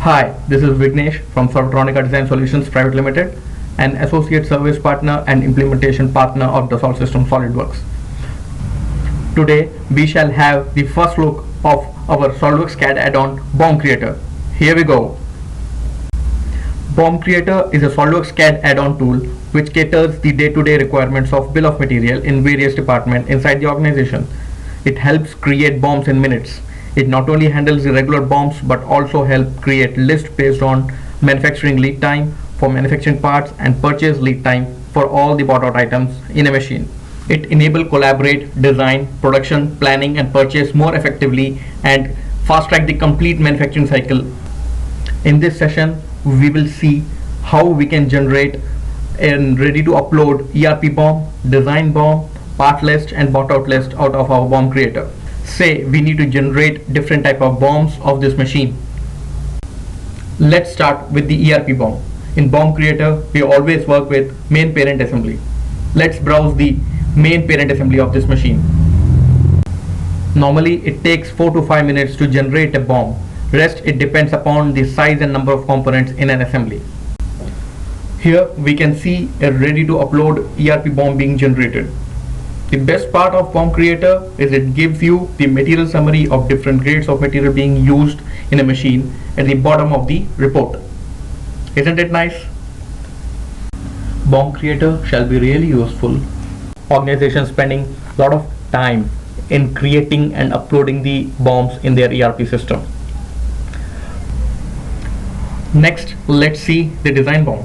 Hi, this is Vignesh from Sorvetronica Design Solutions Private Limited, an associate service partner and implementation partner of Dassault Systèmes SolidWorks. Today, we shall have the first look of our SolidWorks CAD add-on BOM Creator. Here we go. BOM Creator is a SolidWorks CAD add-on tool which caters the day-to-day requirements of bill of material in various departments inside the organization. It helps create BOMs in minutes. It not only handles the regular BOMs but also help create lists based on manufacturing lead time for manufacturing parts and purchase lead time for all the bought out items in a machine. It enables collaborate, design, production, planning and purchase more effectively and fast track the complete manufacturing cycle. In this session, we will see how we can generate and ready to upload ERP BOM, design BOM, part list and bought out list out of our BOM Creator. Say we need to generate different type of BOMs of this machine. Let's start with the ERP BOM. In BOM Creator, we always work with main parent assembly. Let's browse the main parent assembly of this machine. Normally it takes 4 to 5 minutes to generate a BOM. Rest it depends upon the size and number of components in an assembly. Here we can see a ready to upload ERP BOM being generated. The best part of BOM Creator is it gives you the material summary of different grades of material being used in a machine at the bottom of the report. Isn't it nice? BOM Creator shall be really useful. Organizations spending a lot of time in creating and uploading the BOMs in their ERP system. Next, let's see the design BOM.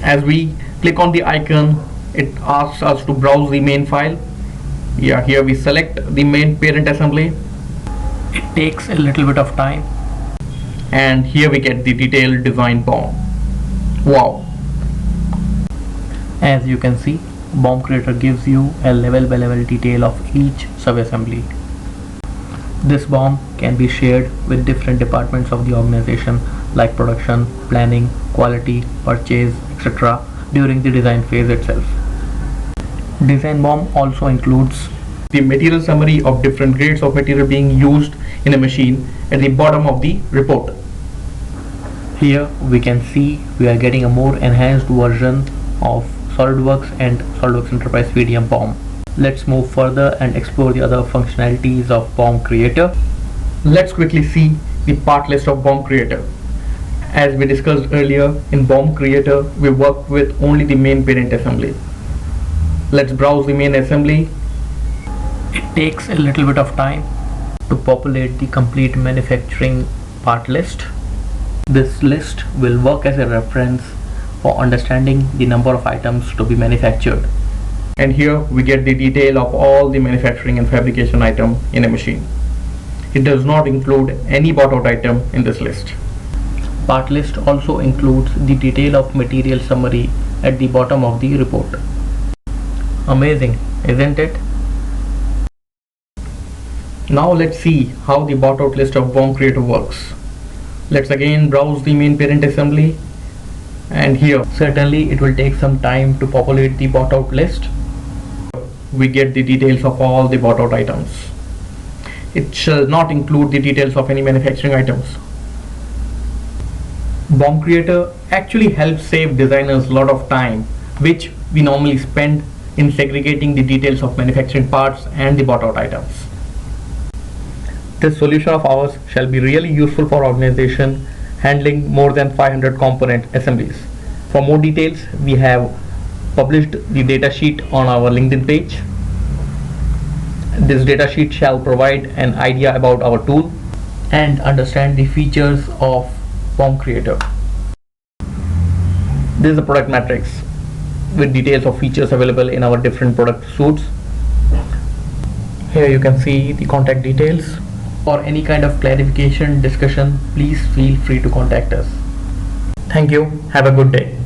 As we click on the icon, it asks us to browse the main file. Here we select the main parent assembly. It takes a little bit of time and here we get the detailed design BOM. Wow! As you can see, BOM Creator gives you a level by level detail of each sub-assembly. This BOM can be shared with different departments of the organization like production, planning, quality, purchase, etc. during the design phase itself. Design BOM also includes the material summary of different grades of material being used in a machine at the bottom of the report. Here we can see we are getting a more enhanced version of SolidWorks and SolidWorks Enterprise VDM BOM. Let's move further and explore the other functionalities of BOM Creator. Let's quickly see the part list of BOM Creator. As we discussed earlier, in BOM Creator we work with only the main parent assembly. Let's browse the main assembly. It takes a little bit of time to populate the complete manufacturing part list. This list will work as a reference for understanding the number of items to be manufactured. And here we get the detail of all the manufacturing and fabrication item in a machine. It does not include any bought out item in this list. Part list also includes the detail of material summary at the bottom of the report. Amazing, isn't it? Now let's see how the bought out list of BOM Creator works. Let's again browse the main parent assembly, and here certainly it will take some time to populate the bought out list. We get the details of all the bought out items. It shall not include the details of any manufacturing items. BOM Creator actually helps save designers a lot of time, which we normally spend in segregating the details of manufacturing parts and the bought out items. This solution of ours shall be really useful for organization handling more than 500 component assemblies. For more details, we have published the datasheet on our LinkedIn page. This datasheet shall provide an idea about our tool and understand the features of BOM Creator. This is the product matrix with details of features available in our different product suites. Here you can see the contact details. For any kind of clarification, discussion, please feel free to contact us. Thank you. Have a good day.